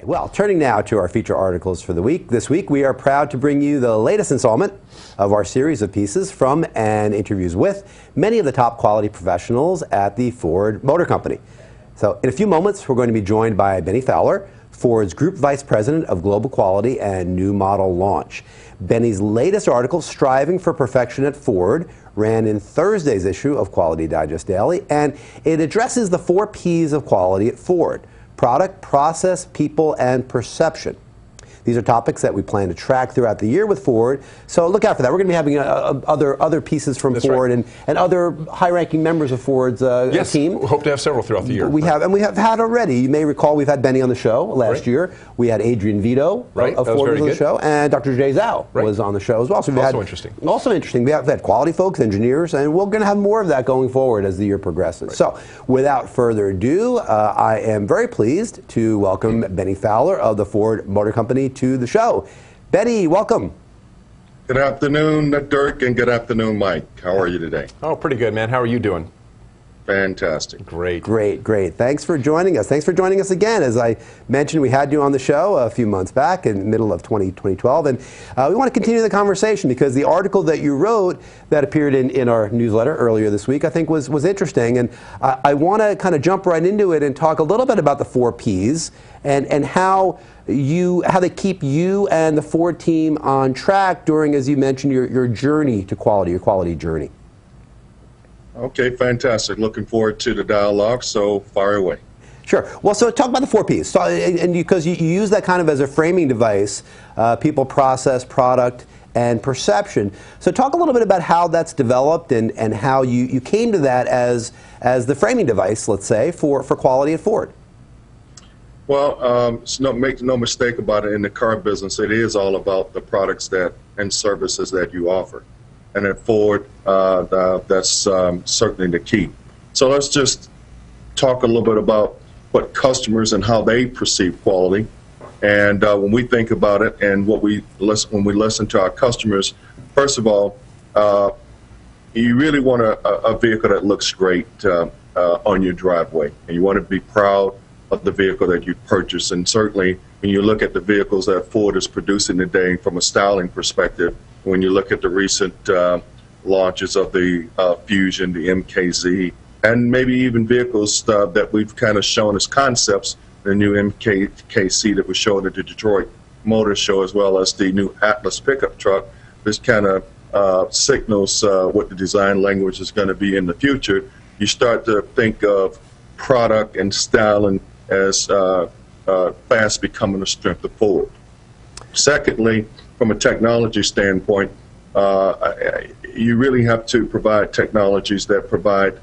Well, turning now to our feature articles for the week. This week we are proud to bring you the latest installment of our series of pieces from and interviews with many of the top quality professionals at the Ford Motor Company. So in a few moments we're going to be joined by Bennie Fowler, Ford's Group Vice President of Global Quality and New Model Launch. Bennie's latest article, Striving for Perfection at Ford, ran in Thursday's issue of Quality Digest Daily, and it addresses the 4 P's of quality at Ford: product, process, people, and perception. These are topics that we plan to track throughout the year with Ford, so look out for that. We're going to be having other pieces from That's Ford right. and other high-ranking members of Ford's yes, team. We hope to have several throughout the year. We have had already. You may recall we've had Bennie on the show last year. We had Adrian Vito of Ford on the show, and Dr. Jay Zhao was on the show as well. So interesting. Also interesting. We've had quality folks, engineers, and we're going to have more of that going forward as the year progresses. So without further ado, I am very pleased to welcome Bennie Fowler of the Ford Motor Company to the show. Bennie, welcome. Good afternoon, Dirk, and good afternoon, Mike. How are you today? Oh, pretty good, man. How are you doing? Fantastic. Great. Great. Thanks for joining us. Thanks for joining us again. As I mentioned, we had you on the show a few months back in the middle of 2012, and we want to continue the conversation because the article that you wrote that appeared in our newsletter earlier this week, I think was interesting, and I want to kind of jump right into it and talk a little bit about the 4 Ps and how they keep you and the Ford team on track during, as you mentioned, your journey to quality, your quality journey. Okay, fantastic. Looking forward to the dialogue, so fire away. Sure. Well, so talk about the 4 Ps. So, and because you use that kind of as a framing device, people, process, product, and perception. So talk a little bit about how that's developed and how you came to that as the framing device, let's say, for quality at Ford. Well, make no mistake about it, in the car business, it is all about the products and services that you offer. And at Ford, that's certainly the key. So let's just talk a little bit about what customers and how they perceive quality. And when we think about it and when we listen to our customers, first of all, you really want a vehicle that looks great on your driveway. And you want to be proud of the vehicle that you purchase. And certainly when you look at the vehicles that Ford is producing today from a styling perspective, when you look at the recent launches of the Fusion, the MKZ, and maybe even vehicles that we've kind of shown as concepts, the new MKC that was shown at the Detroit Motor Show, as well as the new Atlas pickup truck, this kind of signals what the design language is going to be in the future. You start to think of product and styling as fast becoming a strength of Ford. Secondly, from a technology standpoint, you really have to provide technologies that provide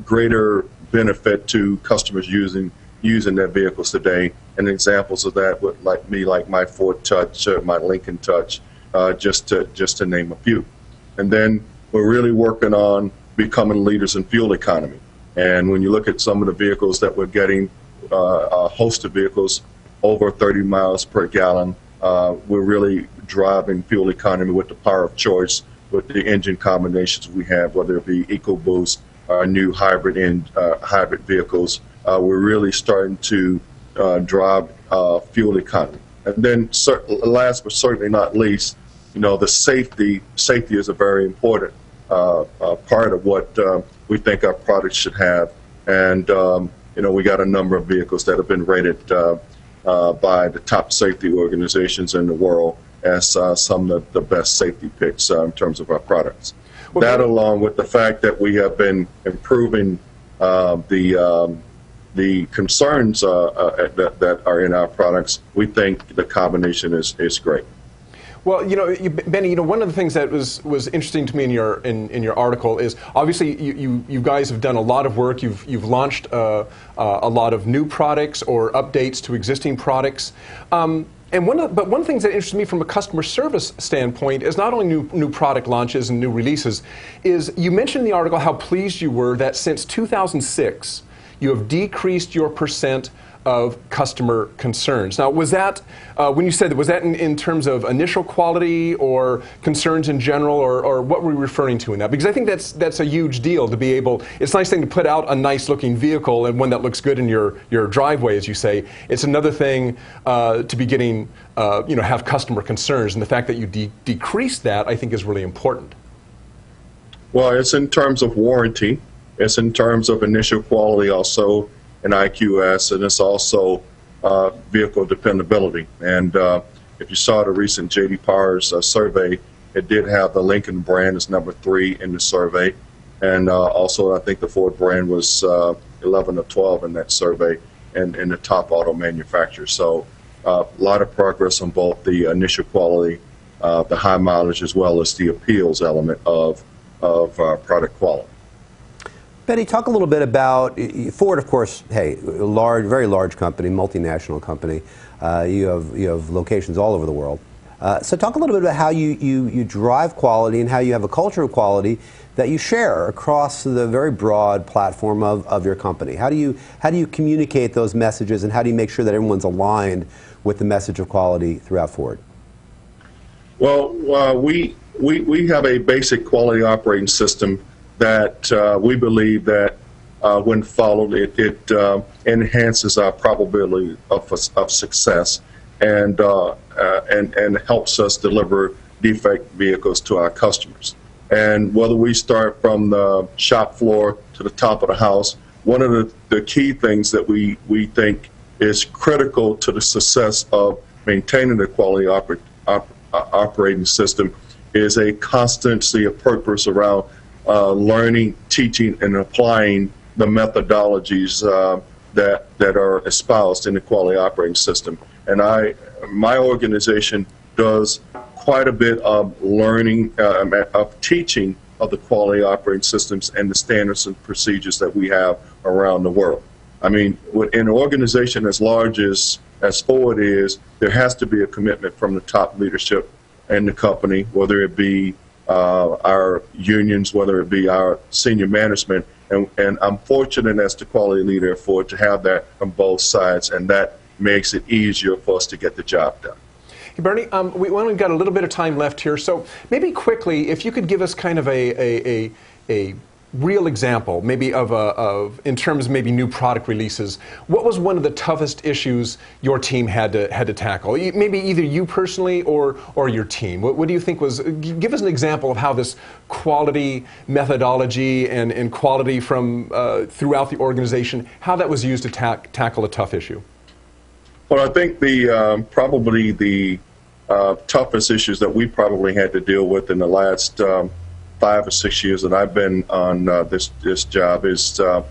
greater benefit to customers using their vehicles today. And examples of that would like my Ford Touch, my Lincoln Touch, just to name a few. And then we're really working on becoming leaders in fuel economy. And when you look at some of the vehicles that we're getting, a host of vehicles over 30 miles per gallon, we're really driving fuel economy with the power of choice, with the engine combinations we have, whether it be EcoBoost, our new hybrid vehicles. We're really starting to drive fuel economy. And then last but certainly not least, the safety is a very important part of what we think our products should have. And we got a number of vehicles that have been rated by the top safety organizations in the world as some of the best safety picks in terms of our products. Well, that, along with the fact that we have been improving the concerns that are in our products, we think the combination is great. Well, Bennie, one of the things that was interesting to me in your article is obviously you guys have done a lot of work. You've launched a lot of new products or updates to existing products. But one of the things that interests me from a customer service standpoint is not only new product launches and new releases, is you mentioned in the article how pleased you were that since 2006 you have decreased your percent of customer concerns. Now, was that, when you said that, was that in terms of initial quality or concerns in general, or what were you referring to in that? Because I think that's a huge deal to be able, it's a nice thing to put out a nice looking vehicle and one that looks good in your driveway, as you say. It's another thing to be getting, have customer concerns, and the fact that you decrease that, I think, is really important. Well, it's in terms of warranty. It's in terms of initial quality also in IQS, and it's also vehicle dependability. And if you saw the recent J.D. Power's survey, it did have the Lincoln brand as number 3 in the survey. And also, I think the Ford brand was 11 or 12 in that survey, and in the top auto manufacturers. So a lot of progress on both the initial quality, the high mileage, as well as the appeals element of product quality. Bennie, talk a little bit about Ford. Of course, hey, very large company, multinational company. You have locations all over the world. So talk a little bit about how you drive quality and how you have a culture of quality that you share across the very broad platform of your company. How do you communicate those messages, and how do you make sure that everyone's aligned with the message of quality throughout Ford? Well, we have a basic quality operating system that we believe that when followed, it enhances our probability of success and helps us deliver defect vehicles to our customers. And whether we start from the shop floor to the top of the house, one of the key things that we think is critical to the success of maintaining the quality operating system is a constancy of purpose around learning, teaching, and applying the methodologies that are espoused in the quality operating system. And my organization does quite a bit of learning, of teaching of the quality operating systems and the standards and procedures that we have around the world. I mean, in an organization as large as Ford is, there has to be a commitment from the top leadership in the company, whether it be our unions, whether it be our senior management, and I'm fortunate as the quality leader at Ford to have that on both sides, and that makes it easier for us to get the job done. Hey, Bernie, we only got a little bit of time left here, so maybe quickly, if you could give us kind of a real example, maybe of in terms of maybe new product releases, what was one of the toughest issues your team had to tackle? Maybe either you personally or your team. What do you think was? Give us an example of how this quality methodology and quality from throughout the organization, how that was used to tackle a tough issue. Well, I think probably the toughest issues that we probably had to deal with in the last 5 or 6 years that I've been on this job is the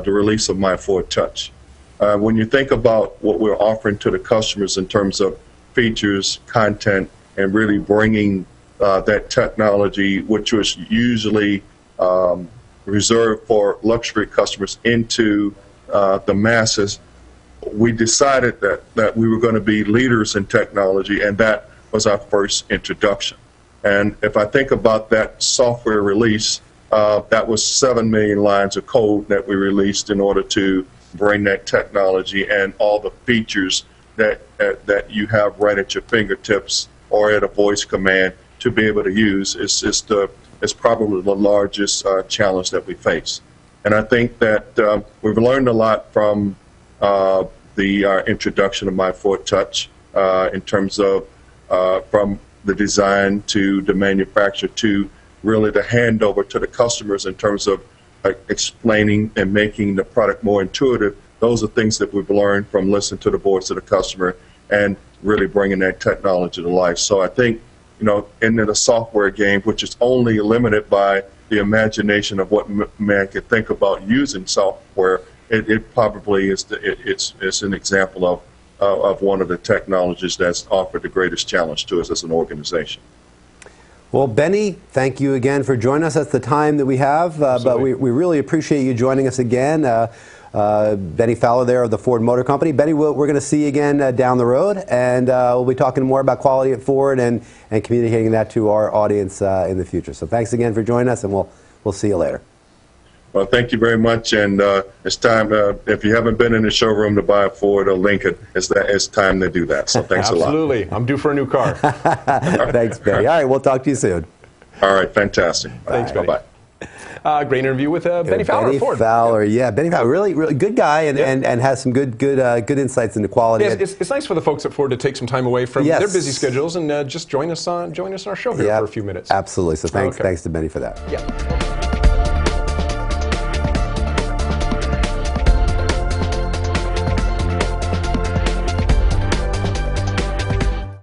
release of My Ford Touch. When you think about what we're offering to the customers in terms of features, content, and really bringing that technology, which was usually reserved for luxury customers, into the masses, we decided that we were going to be leaders in technology, and that was our first introduction. And if I think about that software release, that was 7 million lines of code that we released in order to bring that technology and all the features that you have right at your fingertips or at a voice command to be able to use. It's probably the largest challenge that we face. And I think that we've learned a lot from the introduction of My Ford Touch in terms of from the design to the manufacture to really the handover to the customers in terms of explaining and making the product more intuitive. Those are things that we've learned from listening to the voice of the customer and really bringing that technology to life. So I think, in the software game, which is only limited by the imagination of what man could think about using software, it probably is it's an example of one of the technologies that's offered the greatest challenge to us as an organization. Well, Bennie, thank you again for joining us. That's the time that we have, but we really appreciate you joining us again. Bennie Fowler there of the Ford Motor Company. Bennie, we're going to see you again down the road, and we'll be talking more about quality at Ford and communicating that to our audience in the future. So thanks again for joining us, and we'll see you later. Well, thank you very much, and it's time. If you haven't been in the showroom to buy a Ford or Lincoln, it's time to do that. So thanks a lot. Absolutely, I'm due for a new car. Thanks, Benny. All right, we'll talk to you soon. All right, fantastic. Thanks, Benny. Bye-bye. Great interview with Bennie Fowler. Bennie of Ford. Fowler, yeah, Bennie Fowler, really good guy, and has some good insights into quality. Yeah, it's nice for the folks at Ford to take some time away from Yes. their busy schedules and just join us on our show here for a few minutes. Absolutely. So thanks to Bennie for that. Yeah.